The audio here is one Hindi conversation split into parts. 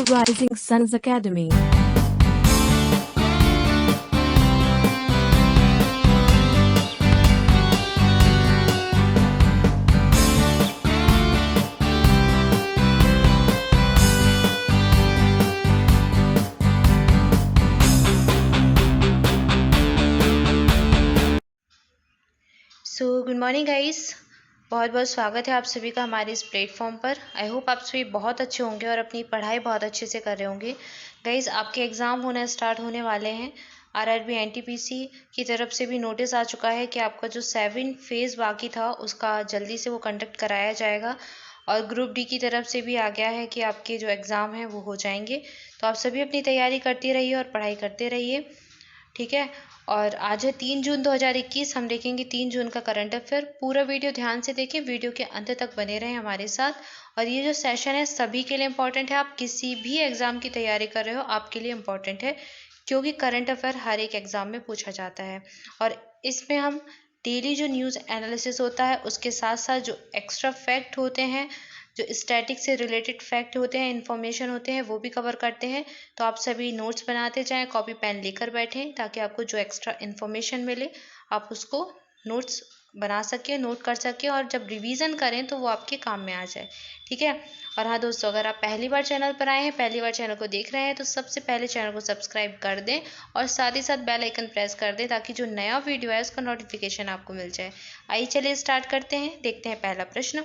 to Rising Suns Academy. Good morning guys. बहुत बहुत स्वागत है आप सभी का हमारे इस प्लेटफॉर्म पर। आई होप आप सभी बहुत अच्छे होंगे और अपनी पढ़ाई बहुत अच्छे से कर रहे होंगे। गाइस, आपके एग्ज़ाम होना स्टार्ट होने वाले हैं। आरआरबी एनटीपीसी की तरफ से भी नोटिस आ चुका है कि आपका जो 7 फेज़ बाकी था उसका जल्दी से वो कंडक्ट कराया जाएगा, और ग्रुप डी की तरफ से भी आ गया है कि आपके जो एग्ज़ाम हैं वो हो जाएंगे। तो आप सभी अपनी तैयारी करते रहिए और पढ़ाई करते रहिए, ठीक है। और आज है 3 जून 2021। हम देखेंगे 3 जून का करंट अफेयर। पूरा वीडियो ध्यान से देखें, वीडियो के अंत तक बने रहें हमारे साथ। और ये जो सेशन है सभी के लिए इम्पॉर्टेंट है। आप किसी भी एग्ज़ाम की तैयारी कर रहे हो आपके लिए इम्पॉर्टेंट है, क्योंकि करंट अफेयर हर एक एग्ज़ाम में पूछा जाता है। और इसमें हम डेली जो न्यूज़ एनालिसिस होता है उसके साथ साथ जो एक्स्ट्रा फैक्ट होते हैं, जो स्टैटिक से रिलेटेड फैक्ट होते हैं, इन्फॉर्मेशन होते हैं, वो भी कवर करते हैं। तो आप सभी नोट्स बनाते जाएं, कॉपी पेन लेकर बैठें, ताकि आपको जो एक्स्ट्रा इन्फॉर्मेशन मिले आप उसको नोट्स बना सकें, नोट कर सकें, और जब रिवीजन करें तो वो आपके काम में आ जाए, ठीक है। और हाँ दोस्तों, अगर आप पहली बार चैनल पर आए हैं, पहली बार चैनल को देख रहे हैं, तो सबसे पहले चैनल को सब्सक्राइब कर दें और साथ ही साथ बेल आइकन प्रेस कर दें, ताकि जो नया वीडियो है उसका नोटिफिकेशन आपको मिल जाए। आइए चलिए स्टार्ट करते हैं। देखते हैं पहला प्रश्न।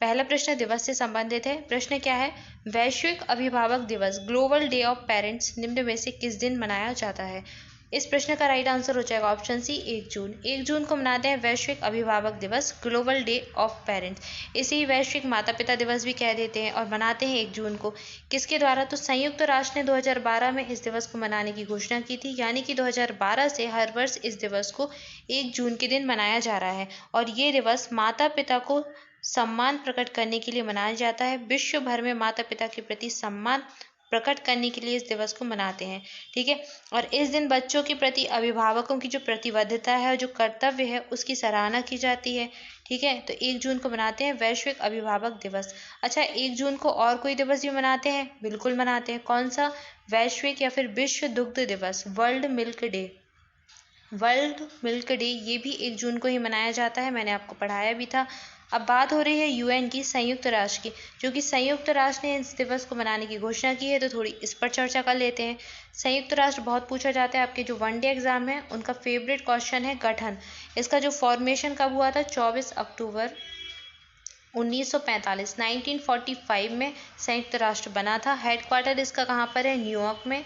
पहला प्रश्न दिवस से संबंधित है। प्रश्न क्या है? वैश्विक अभिभावक दिवस, ग्लोबल डे ऑफ पेरेंट्स, निम्न में से किस दिन मनाया जाता है? इस प्रश्न का राइट आंसर हो जाएगा ऑप्शन सी, 1 जून। 1 जून को मनाते हैं वैश्विक अभिभावक दिवस, ग्लोबल डे ऑफ पेरेंट्स। इसे ही वैश्विक माता पिता दिवस भी कह देते हैं, और मनाते हैं 1 जून को। किसके द्वारा? तो संयुक्त राष्ट्र ने 2012 में इस दिवस को मनाने की घोषणा की थी, यानी कि 2012 से हर वर्ष इस दिवस को 1 जून के दिन मनाया जा रहा है। और ये दिवस माता पिता को सम्मान प्रकट करने के लिए मनाया जाता है। विश्व भर में माता पिता के प्रति सम्मान प्रकट करने के लिए इस दिवस को मनाते हैं, ठीक है। और इस दिन बच्चों के प्रति अभिभावकों की जो प्रतिबद्धता है, जो कर्तव्य है, उसकी सराहना की जाती है, ठीक है। तो 1 जून को मनाते हैं वैश्विक अभिभावक दिवस। अच्छा, 1 जून को और कोई दिवस भी मनाते हैं? बिल्कुल मनाते हैं। कौन सा? वैश्विक या फिर विश्व दुग्ध दिवस, world milk day. World milk day ये भी 1 जून को ही मनाया जाता है, मैंने आपको पढ़ाया भी था। अब बात हो रही है यूएन की, संयुक्त राष्ट्र की, जो कि संयुक्त राष्ट्र ने इस दिवस को मनाने की घोषणा की है, तो थोड़ी इस पर चर्चा कर लेते हैं। संयुक्त राष्ट्र बहुत पूछा जाता है। आपके जो वनडे एग्जाम है उनका फेवरेट क्वेश्चन है गठन। इसका जो फॉर्मेशन कब हुआ था? 24 अक्टूबर 1945, 1945 में संयुक्त राष्ट्र बना था। हेडक्वार्टर इसका कहाँ पर है? न्यूयॉर्क में,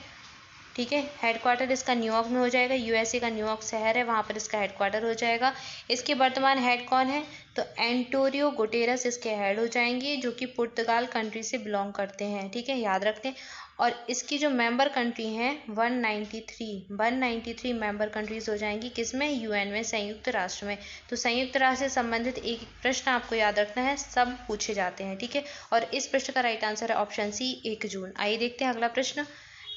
ठीक है। हेडक्वार्टर इसका न्यूयॉर्क में हो जाएगा। यूएसए का न्यूयॉर्क शहर है, वहाँ पर इसका हेडक्वार्टर हो जाएगा। इसके वर्तमान हेड कौन है? तो एंटोनियो गुटेरस इसके हेड हो जाएंगे, जो कि पुर्तगाल कंट्री से बिलोंग करते हैं, ठीक है, याद रखते हैं। और इसकी जो मेंबर कंट्री हैं 193 मेंबर कंट्रीज हो जाएंगी, किसमें? यूएन में, संयुक्त राष्ट्र में। तो संयुक्त राष्ट्र से संबंधित एक प्रश्न आपको याद रखना है, सब पूछे जाते हैं, ठीक है। और इस प्रश्न का राइट आंसर है ऑप्शन सी, 1 जून। आइए देखते हैं अगला प्रश्न।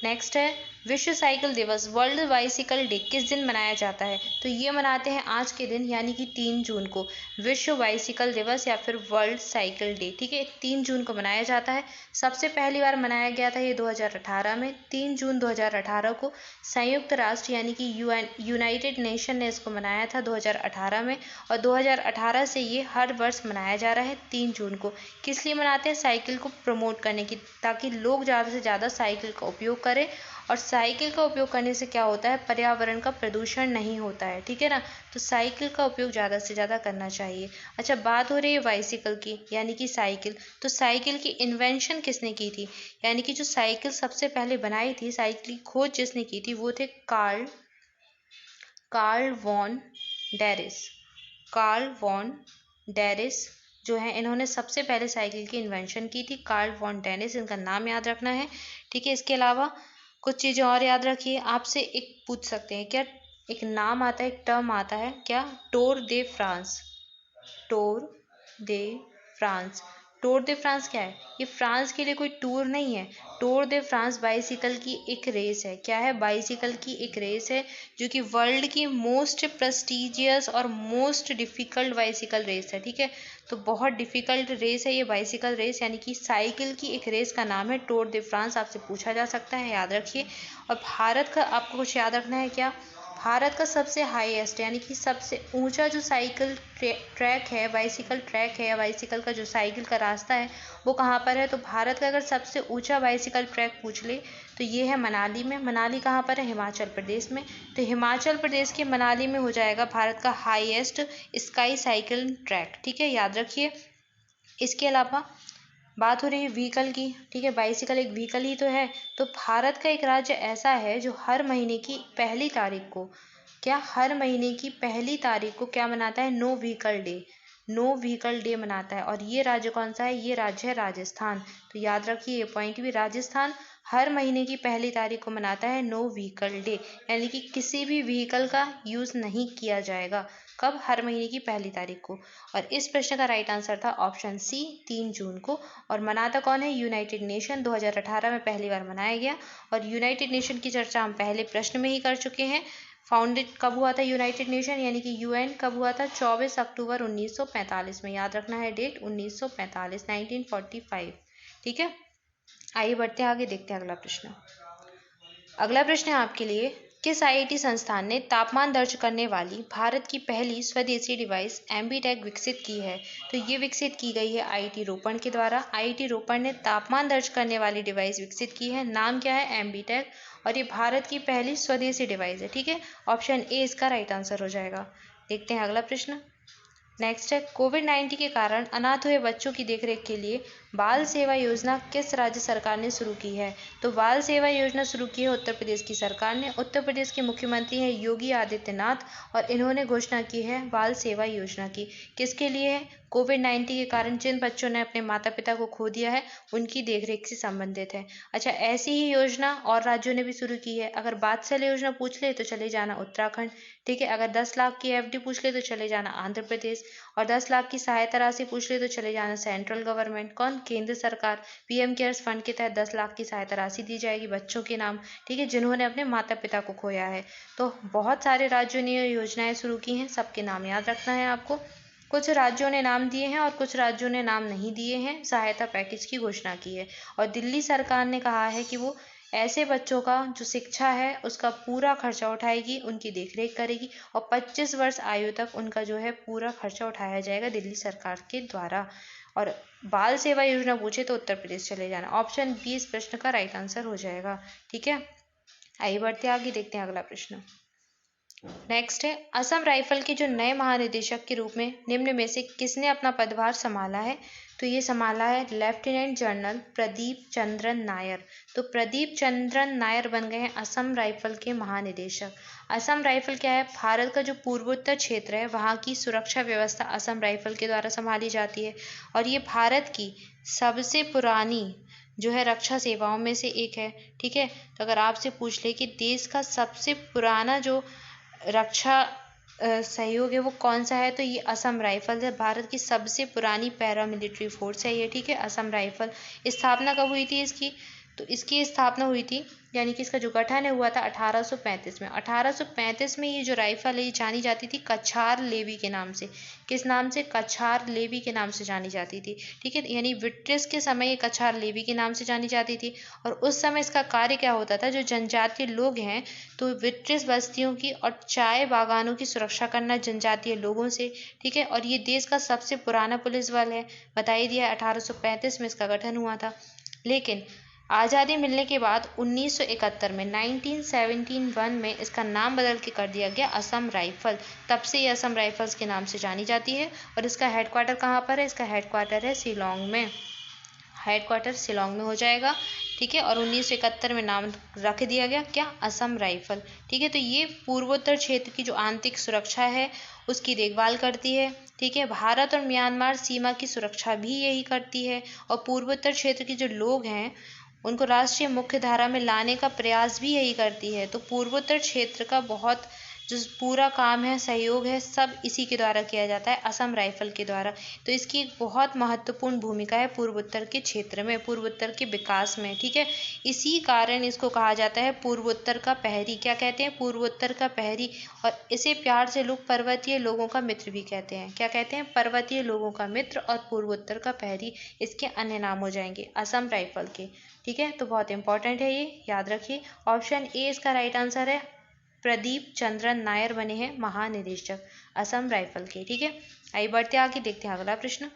नेक्स्ट है विश्व साइकिल दिवस, वर्ल्ड बाइसिकल डे, किस दिन मनाया जाता है? तो ये मनाते हैं आज के दिन, यानी कि 3 जून को, विश्व बाइसिकल दिवस या फिर वर्ल्ड साइकिल डे, ठीक है। 3 जून को मनाया जाता है। सबसे पहली बार मनाया गया था ये 2018 में, 3 जून 2018 को संयुक्त राष्ट्र यानी कि यूनाइटेड नेशन ने इसको मनाया था 2018 में। और 2018 से ये हर वर्ष मनाया जा रहा है 3 जून को। किस लिए मनाते हैं? साइकिल को प्रमोट करने की, ताकि लोग ज़्यादा से ज़्यादा साइकिल का उपयोग करें। और साइकिल का उपयोग करने से क्या होता है? पर्यावरण का प्रदूषण नहीं होता है, ठीक है ना। तो साइकिल का उपयोग ज़्यादा से ज़्यादा करना चाहिए। अच्छा, बात हो रही है बाइसिकल की, यानी कि साइकिल। तो साइकिल की इन्वेंशन किसने की थी? यानी कि जो साइकिल सबसे पहले बनाई थी, साइकिल की खोज जिसने की थी, वो थे कार्ल वॉन डेरिस। कार्ल वॉन डेरिस जो है, इन्होंने सबसे पहले साइकिल की इन्वेंशन की थी, कार्ल वॉन डेनिस, इनका नाम याद रखना है, ठीक है। इसके अलावा कुछ चीज़ें और याद रखिए। आपसे एक पूछ सकते हैं क्या, एक नाम आता है, एक टर्म आता है क्या? Tour de France. Tour de France. Tour de France क्या है? ये फ्रांस के लिए कोई टूर नहीं है। टूर दे फ्रांस बाइसिकल की एक रेस है। क्या है? बाइसिकल की एक रेस है, जो कि वर्ल्ड की मोस्ट प्रेस्टिजियस और मोस्ट डिफिकल्ट बाइसिकल रेस है। ठीक है, तो बहुत डिफिकल्ट रेस है ये बाइसिकल रेस, यानी कि साइकिल की एक रेस का नाम है टूर दे फ्रांस। आपसे पूछा जा सकता है, याद रखिए। और भारत का आपको कुछ याद रखना है क्या? भारत का सबसे हाईएस्ट यानी कि सबसे ऊंचा जो साइकिल ट्रैक है, बाइसिकल ट्रैक है, या बाइसिकल का जो साइकिल का रास्ता है, वो कहाँ पर है? तो भारत का अगर सबसे ऊंचा बाइसिकल ट्रैक पूछ ले तो ये है मनाली में। मनाली कहाँ पर है? हिमाचल प्रदेश में। तो हिमाचल प्रदेश के मनाली में हो जाएगा भारत का हाईएस्ट स्काई साइकिल ट्रैक। ठीक है, याद रखिए। इसके अलावा बात हो रही है व्हीकल की। ठीक है, बाइसिकल एक व्हीकल ही तो है। तो भारत का एक राज्य ऐसा है जो हर महीने की पहली तारीख को, क्या हर महीने की पहली तारीख को क्या मनाता है? No vehicle day. No vehicle day मनाता है। और ये राज्य कौन सा है? ये राज्य है राजस्थान। तो याद रखिए ये पॉइंट भी, राजस्थान हर महीने की पहली तारीख को मनाता है नो व्हीकल डे, यानी कि किसी भी व्हीकल का यूज़ नहीं किया जाएगा। कब? हर महीने की पहली तारीख को। और इस प्रश्न का राइट आंसर था ऑप्शन सी, 3 जून को। और मनाता कौन है? United nation. 2018 में पहली बार मनाया गया। और यूनाइटेड नेशन की चर्चा हम पहले प्रश्न में ही कर चुके हैं। फाउंडेड कब हुआ था यूनाइटेड नेशन, यानी कि यूएन कब हुआ था? 24 अक्टूबर 1945 में। याद रखना है डेट, 1945, 1945। ठीक है, आइए बढ़ते हैं आगे, देखते हैं अगला प्रश्न। अगला प्रश्न है आपके लिए, किस आईआईटी संस्थान ने तापमान दर्ज करने वाली भारत की पहली स्वदेशी डिवाइस एम्बीटेक विकसित की है? तो ये विकसित की गई है आईआईटी रोपण के द्वारा। आईआईटी रोपण ने तापमान दर्ज करने वाली डिवाइस विकसित की है। नाम क्या है? एम्बीटेक। और ये भारत की पहली स्वदेशी डिवाइस है। ठीक है, ऑप्शन ए इसका राइट आंसर हो जाएगा। देखते हैं अगला प्रश्न। नेक्स्ट है, कोविड-19 के कारण अनाथ हुए बच्चों की देखरेख के लिए बाल सेवा योजना किस राज्य सरकार ने शुरू की है? तो बाल सेवा योजना शुरू की है उत्तर प्रदेश की सरकार ने। उत्तर प्रदेश के मुख्यमंत्री हैं योगी आदित्यनाथ, और इन्होंने घोषणा की है बाल सेवा योजना की। किसके लिए है? कोविड-19 के कारण जिन बच्चों ने अपने माता पिता को खो दिया है, उनकी देखरेख से संबंधित है। अच्छा, ऐसी ही योजना और राज्यों ने भी शुरू की है। अगर वात्सल्य योजना पूछ ले तो चले जाना उत्तराखंड। ठीक है, अगर 10 लाख की एफडी पूछ ले तो चले जाना आंध्र प्रदेश। और 10 लाख की सहायता राशि पूछ ले तो चले जाना सेंट्रल गवर्नमेंट। कौन? केंद्र सरकार। पीएम केयर्स फंड के तहत 10 लाख की सहायता राशि दी जाएगी बच्चों के नाम, ठीक है, जिन्होंने अपने माता पिता को खोया है। तो बहुत सारे राज्यों ने ये योजनाएं शुरू की हैं, सबके नाम याद रखना है आपको। कुछ राज्यों ने नाम दिए हैं और कुछ राज्यों ने नाम नहीं दिए हैं, सहायता पैकेज की घोषणा की है। और दिल्ली सरकार ने कहा है कि वो ऐसे बच्चों का जो शिक्षा है उसका पूरा खर्चा उठाएगी, उनकी देखरेख करेगी, और 25 वर्ष आयु तक उनका जो है पूरा खर्चा उठाया जाएगा दिल्ली सरकार के द्वारा। और बाल सेवा योजना पूछे तो उत्तर प्रदेश चले जाना। ऑप्शन बी इस प्रश्न का राइट आंसर हो जाएगा। ठीक है, आइए बढ़ते आगे, देखते हैं अगला प्रश्न। नेक्स्ट है, असम राइफल के जो नए महानिदेशक के रूप में निम्न में से किसने अपना पदभार संभाला है? तो ये संभाला है लेफ्टिनेंट जनरल प्रदीप चंद्रन नायर। तो प्रदीप चंद्रन नायर बन गए हैं असम राइफल के महानिदेशक। असम राइफल क्या है? भारत का जो पूर्वोत्तर क्षेत्र है वहाँ की सुरक्षा व्यवस्था असम राइफल के द्वारा संभाली जाती है। और ये भारत की सबसे पुरानी जो है रक्षा सेवाओं में से एक है। ठीक है, तो अगर आपसे पूछ ले कि देश का सबसे पुराना जो रक्षा सहयोग है वो कौन सा है, तो ये असम राइफल है। भारत की सबसे पुरानी पैरामिलिट्री फोर्स है ये। ठीक है, असम राइफल। स्थापना कब हुई थी इसकी? तो इसकी स्थापना हुई थी, यानी कि इसका जो गठन है हुआ था 1835 में। 1835 में ये जो राइफल है ये जानी जाती थी कछार लेवी के नाम से। किस नाम से? कछार लेवी के नाम से जानी जाती थी। ठीक है, यानी ब्रिटिश के समय ये कछार लेवी के नाम से जानी जाती थी। और उस समय इसका कार्य क्या होता था, जो जनजातीय लोग हैं तो ब्रिटिश बस्तियों की और चाय बागानों की सुरक्षा करना जनजातीय लोगों से। ठीक है, और ये देश का सबसे पुराना पुलिस बल है। बता ही दिया 1835 में इसका गठन हुआ था। लेकिन आज़ादी मिलने के बाद 1971 में 1971 में इसका नाम बदल के कर दिया गया असम राइफल। तब से ये असम राइफल्स के नाम से जानी जाती है। और इसका हेडक्वार्टर कहाँ पर है? इसका हेडक्वार्टर है शिलोंग में। हेडक्वार्टर शिलोंग में हो जाएगा। ठीक है, और 1971 में नाम रख दिया गया क्या? असम राइफल। ठीक है, तो ये पूर्वोत्तर क्षेत्र की जो आंतरिक सुरक्षा है उसकी देखभाल करती है। ठीक है, भारत और म्यांमार सीमा की सुरक्षा भी यही करती है। और पूर्वोत्तर क्षेत्र के जो लोग हैं उनको राष्ट्रीय मुख्य धारा में लाने का प्रयास भी यही करती है। तो पूर्वोत्तर क्षेत्र का बहुत जो पूरा काम है, सहयोग है, सब इसी के द्वारा किया जाता है, असम राइफल के द्वारा। तो इसकी एक बहुत महत्वपूर्ण भूमिका है पूर्वोत्तर के क्षेत्र में, पूर्वोत्तर के विकास में, ठीक है। इसी कारण इसको कहा जाता है पूर्वोत्तर का प्रहरी। क्या कहते हैं? पूर्वोत्तर का प्रहरी। और इसे प्यार से लोग पर्वतीय लोगों का मित्र भी कहते हैं। क्या कहते हैं? पर्वतीय लोगों का मित्र और पूर्वोत्तर का प्रहरी इसके अन्य नाम हो जाएंगे असम राइफल के, ठीक है। तो बहुत इंपॉर्टेंट है, ये याद रखिए। ऑप्शन ए इसका राइट आंसर है। प्रदीप चंद्रन नायर बने हैं महानिदेशक असम राइफल के, ठीक है। आइए बढ़ते आगे, देखते हैं अगला प्रश्न।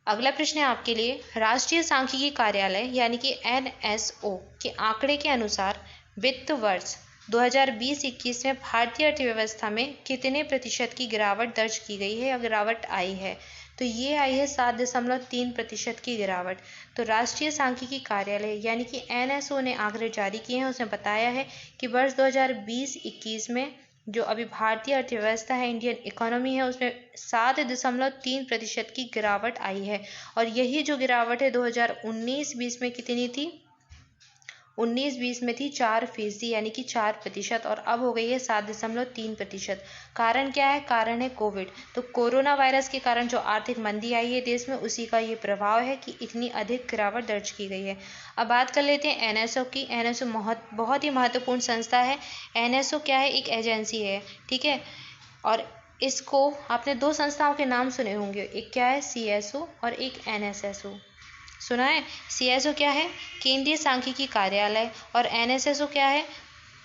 अगला प्रश्न है आपके लिए, राष्ट्रीय सांख्यिकी कार्यालय यानी कि NSO के आंकड़े के अनुसार वित्त वर्ष 2020-21 में भारतीय अर्थव्यवस्था में कितने प्रतिशत की गिरावट दर्ज की गई है या गिरावट आई है? तो ये आई है 7.3% की गिरावट। तो राष्ट्रीय सांख्यिकी कार्यालय यानी कि NSO ने आंकड़े जारी किए हैं, उसने बताया है कि वर्ष 2020-21 में जो अभी भारतीय अर्थव्यवस्था है, इंडियन इकोनॉमी है, उसमें 7.3% की गिरावट आई है। और यही जो गिरावट है 2019-20 में कितनी थी? 19-20 में थी 4% यानी कि 4%, और अब हो गई है 7.3%। कारण क्या है? कारण है कोविड। तो कोरोना वायरस के कारण जो आर्थिक मंदी आई है देश में, उसी का ये प्रभाव है कि इतनी अधिक गिरावट दर्ज की गई है। अब बात कर लेते हैं NSO की। NSO बहुत ही महत्वपूर्ण संस्था है। NSO क्या है? एक एजेंसी है, ठीक है। और इसको आपने दो संस्थाओं के नाम सुने होंगे, एक क्या है? CSO और एक NSSO। सुना है? CSO क्या है? केंद्रीय सांख्यिकी कार्यालय। और NSSO क्या है?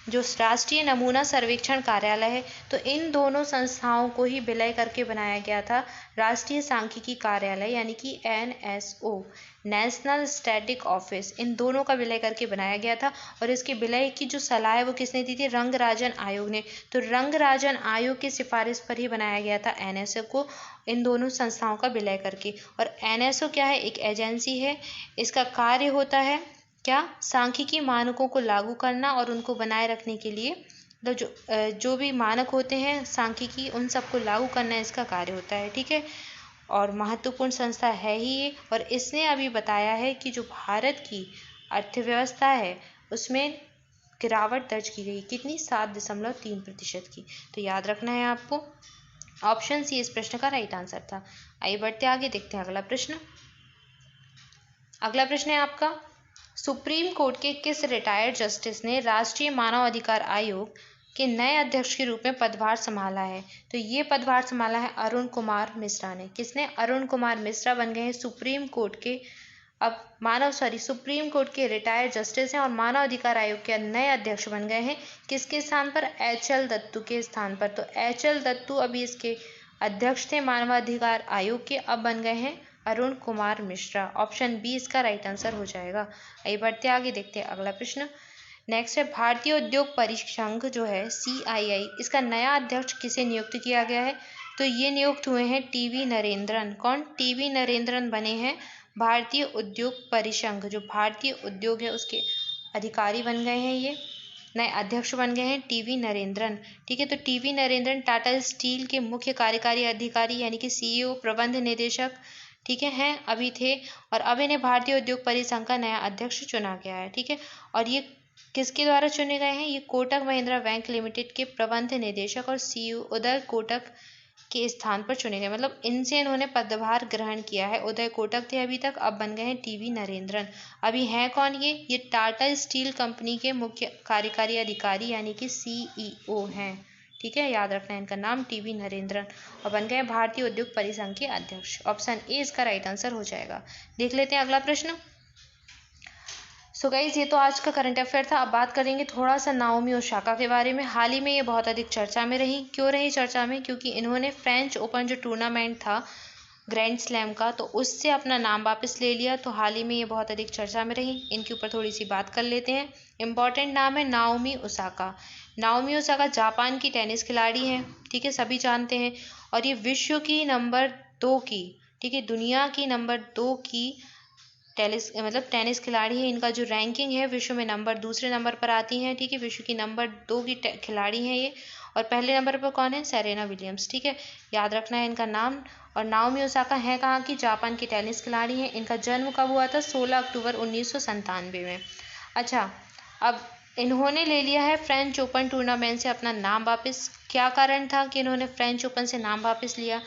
जो राष्ट्रीय नमूना सर्वेक्षण कार्यालय है। तो इन दोनों संस्थाओं को ही विलय करके बनाया गया था राष्ट्रीय सांख्यिकी कार्यालय यानी कि NSO, नेशनल स्टैटिक ऑफिस। इन दोनों का विलय करके बनाया गया था। और इसके विलय की जो सलाह है वो किसने दी थी? रंगराजन आयोग ने। तो रंगराजन आयोग की सिफारिश पर ही बनाया गया था NSO को, इन दोनों संस्थाओं का विलय करके। और NSO क्या है? एक एजेंसी है। इसका कार्य होता है क्या? सांख्यिकी मानकों को लागू करना और उनको बनाए रखने के लिए, मतलब जो भी मानक होते हैं सांख्यिकी, उन सबको लागू करना इसका कार्य होता है, ठीक है। और महत्वपूर्ण संस्था है ही ये। और इसने अभी बताया है कि जो भारत की अर्थव्यवस्था है उसमें गिरावट दर्ज की गई, कितनी? 7.3% की। तो याद रखना है आपको। ऑप्शन सी इस प्रश्न का राइट आंसर था। आइए बढ़ते आगे, देखते हैं अगला प्रश्न। अगला प्रश्न है आपका, सुप्रीम कोर्ट के किस रिटायर्ड जस्टिस ने राष्ट्रीय मानव अधिकार आयोग के नए अध्यक्ष के रूप में पदभार संभाला है? तो ये पदभार संभाला है अरुण कुमार मिश्रा ने। किसने? अरुण कुमार मिश्रा बन गए हैं सुप्रीम कोर्ट के, सुप्रीम कोर्ट के रिटायर्ड जस्टिस हैं और मानव अधिकार आयोग के नए अध्यक्ष बन गए हैं। किसके स्थान पर? HL दत्तू के स्थान पर। तो HL दत्तू अभी इसके अध्यक्ष थे मानवाधिकार आयोग के, अब बन गए हैं अरुण कुमार मिश्रा। ऑप्शन बी इसका राइट आंसर हो जाएगा। आइए बढ़ते आगे, देखते हैं अगला प्रश्न। नेक्स्ट है, भारतीय उद्योग परिसंघ जो है CII, इसका नया अध्यक्ष किसे नियुक्त किया गया है? तो ये नियुक्त हुए हैं TV नरेंद्रन। कौन? TV नरेंद्रन बने हैं भारतीय उद्योग परिसंघ, जो भारतीय उद्योग है उसके अधिकारी बन गए हैं, ये नए अध्यक्ष बन गए हैं TV नरेंद्रन, ठीक है। तो TV नरेंद्रन टाटा स्टील के मुख्य कार्यकारी अधिकारी यानी कि CEO, प्रबंध निदेशक, ठीक है, हैं अभी थे। और अब इन्हें भारतीय उद्योग परिसंघ का नया अध्यक्ष चुना गया है, ठीक है। और ये किसके द्वारा चुने गए हैं? ये कोटक महिंद्रा बैंक लिमिटेड के प्रबंध निदेशक और CEO उदय कोटक के स्थान पर चुने गए, मतलब इनसे इन्होंने पदभार ग्रहण किया है। उदय कोटक थे अभी तक, अब बन गए हैं TV नरेंद्रन। अभी हैं कौन ये टाटा स्टील कंपनी के मुख्य कार्यकारी अधिकारी यानी कि CEO हैं, ठीक है। याद रखना है इनका नाम TV नरेंद्रन, और बन गए भारतीय उद्योग परिसंघ के अध्यक्ष। ऑप्शन ए इसका राइट आंसर हो जाएगा। देख लेते हैं अगला प्रश्न। सो गाइज, ये तो आज का करंट अफेयर था। अब बात करेंगे थोड़ा सा नाओमी ओसाका के बारे में। हाल ही में ये बहुत अधिक चर्चा में रही। क्यों रही चर्चा में? क्योंकि इन्होंने फ्रेंच ओपन जो टूर्नामेंट था ग्रैंड स्लैम का, तो उससे अपना नाम वापस ले लिया। तो हाल ही में ये बहुत अधिक चर्चा में रही। इनके ऊपर थोड़ी सी बात कर लेते हैं। इम्पॉर्टेंट नाम है Naomi Osaka. Naomi Osaka Japan की टेनिस खिलाड़ी हैं, ठीक है, सभी जानते हैं। और ये विश्व की नंबर 2 की, ठीक है, दुनिया की नंबर 2 की टेनिस खिलाड़ी है। इनका जो रैंकिंग है विश्व में दूसरे नंबर पर आती हैं, ठीक है। विश्व की नंबर 2 की खिलाड़ी हैं ये। और पहले नंबर पर कौन है? सेरेना विलियम्स, ठीक है। याद रखना है इनका नाम। और नाओमी ओसाका है कहाँ की? जापान की टेनिस खिलाड़ी हैं। इनका जन्म कब हुआ था? 16 अक्टूबर 1997 में। अच्छा, अब इन्होंने ले लिया है फ्रेंच ओपन टूर्नामेंट से अपना नाम वापस। क्या कारण था कि इन्होंने फ्रेंच ओपन से नाम वापस लिया?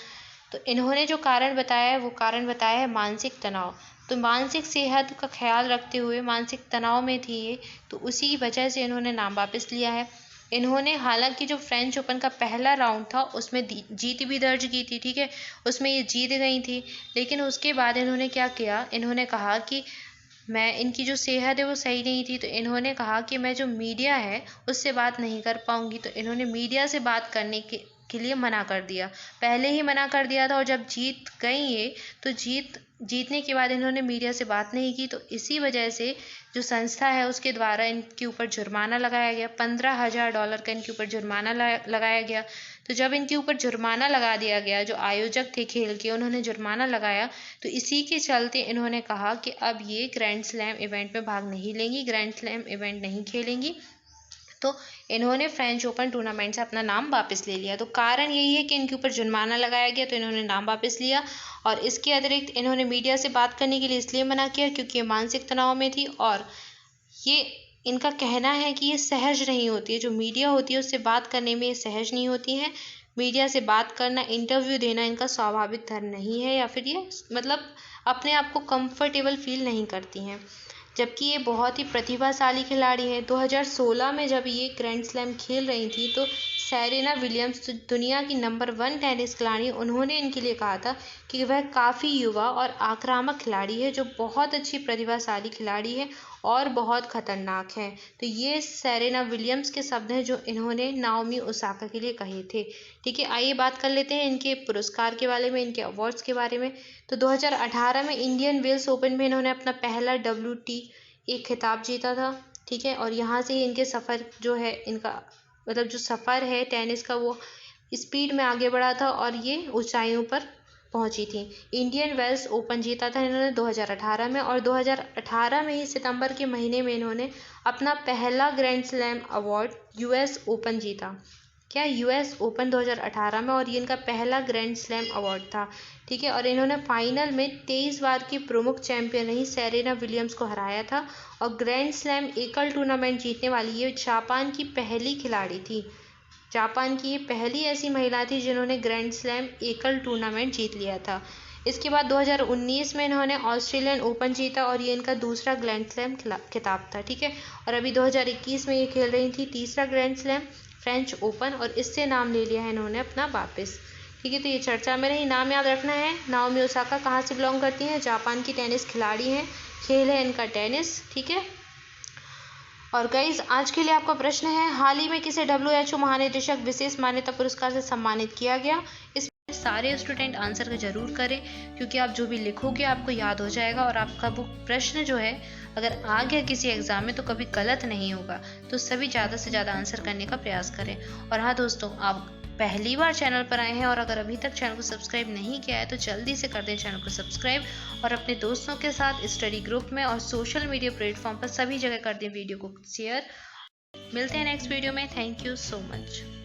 तो इन्होंने जो कारण बताया है वो कारण बताया है मानसिक तनाव। तो मानसिक सेहत का ख्याल रखते हुए मानसिक तनाव में थी ये, तो उसी वजह से इन्होंने नाम वापस लिया है। इन्होंने हालांकि जो फ्रेंच ओपन का पहला राउंड था उसमें जीत भी दर्ज की थी, ठीक है, उसमें ये जीत गई थी। लेकिन उसके बाद इन्होंने क्या किया, इन्होंने कहा कि मैं इनकी जो सेहत है वो सही नहीं थी, तो इन्होंने कहा कि मैं जो मीडिया है उससे बात नहीं कर पाऊंगी। तो इन्होंने मीडिया से बात करने के लिए मना कर दिया, पहले ही मना कर दिया था। और जब जीत गई ये, तो जीतने के बाद इन्होंने मीडिया से बात नहीं की। तो इसी वजह से जो संस्था है उसके द्वारा इनके ऊपर जुर्माना लगाया गया, $15,000 का इनके ऊपर जुर्माना लगाया गया। तो जब इनके ऊपर जुर्माना लगा दिया गया, जो आयोजक थे खेल के उन्होंने जुर्माना लगाया, तो इसी के चलते इन्होंने कहा कि अब ये ग्रैंड स्लैम इवेंट में भाग नहीं लेंगी, ग्रैंड स्लैम इवेंट नहीं खेलेंगी। तो इन्होंने फ्रेंच ओपन टूर्नामेंट से अपना नाम वापस ले लिया। तो कारण यही है कि इनके ऊपर जुर्माना लगाया गया, तो इन्होंने नाम वापस लिया। और इसके अतिरिक्त इन्होंने मीडिया से बात करने के लिए इसलिए मना किया क्योंकि ये मानसिक तनाव में थी, और ये इनका कहना है कि ये सहज नहीं होती है, जो मीडिया होती है उससे बात करने में ये सहज नहीं होती हैं। मीडिया से बात करना, इंटरव्यू देना इनका स्वाभाविक धर्म नहीं है, या फिर ये मतलब अपने आप को कंफर्टेबल फील नहीं करती हैं। जबकि ये बहुत ही प्रतिभाशाली खिलाड़ी है। 2016 में जब ये ग्रैंड स्लैम खेल रही थी, तो सेरेना विलियम्स दुनिया की नंबर 1 टेनिस खिलाड़ी, उन्होंने इनके लिए कहा था कि वह काफ़ी युवा और आक्रामक खिलाड़ी है, जो बहुत अच्छी प्रतिभाशाली खिलाड़ी है और बहुत खतरनाक है। तो ये सेरेना विलियम्स के शब्द हैं जो इन्होंने नाओमी ओसाका के लिए कहे थे। ठीक है, आइए बात कर लेते हैं इनके पुरस्कार के बारे में, इनके अवार्ड्स के बारे में। तो 2018 में इंडियन वेल्स ओपन में इन्होंने अपना पहला WTA खिताब जीता था। ठीक है, और यहाँ से ही इनके सफ़र जो है, इनका मतलब जो सफ़र है टेनिस का, वो स्पीड में आगे बढ़ा था और ये ऊंचाइयों पर पहुंची थी। इंडियन वेल्स ओपन जीता था इन्होंने 2018 में, और 2018 में ही सितंबर के महीने में इन्होंने अपना पहला grand slam award US open जीता। क्या, US ओपन 2018 में, और ये इनका पहला ग्रैंड स्लैम अवार्ड था। ठीक है, और इन्होंने फाइनल में 23 बार की प्रमुख चैंपियन रही सेरेना विलियम्स को हराया था, और ग्रैंड स्लैम एकल टूर्नामेंट जीतने वाली ये जापान की पहली खिलाड़ी थी। जापान की ये पहली ऐसी महिला थी जिन्होंने ग्रैंड स्लैम एकल टूर्नामेंट जीत लिया था। इसके बाद 2019 में इन्होंने ऑस्ट्रेलियन ओपन जीता, और ये इनका दूसरा ग्रैंड स्लैम खिताब था। ठीक है, और अभी 2021 में ये खेल रही थी तीसरा ग्रैंड स्लैम फ्रेंच ओपन, और इससे नाम ले लिया है इन्होंने अपना वापस। ठीक है, तो ये चर्चा में रही, नाम याद रखना है। नाओमी ओसाका कहाँ से बिलोंग करती हैं? जापान की टेनिस खिलाड़ी हैं, खेल है इनका टेनिस। ठीक है, और गाइज आज के लिए आपका प्रश्न है, हाल ही में किसे WHO महानिदेशक विशेष मान्यता पुरस्कार से सम्मानित किया गया? इस सारे स्टूडेंट आंसर जरूर करें, क्योंकि आप जो भी लिखोगे आपको याद हो जाएगा, और आपका वो प्रश्न जो है अगर आ गया किसी एग्जाम में तो कभी गलत नहीं होगा। तो सभी ज़्यादा से ज़्यादा आंसर करने का प्रयास करें। और हाँ दोस्तों, आप पहली बार चैनल पर आए हैं और अगर अभी तक चैनल को सब्सक्राइब नहीं किया है तो जल्दी से कर दें चैनल को सब्सक्राइब, और अपने दोस्तों के साथ स्टडी ग्रुप में और सोशल मीडिया प्लेटफॉर्म पर सभी जगह कर दें वीडियो को शेयर। मिलते हैं नेक्स्ट वीडियो में। Thank you so much.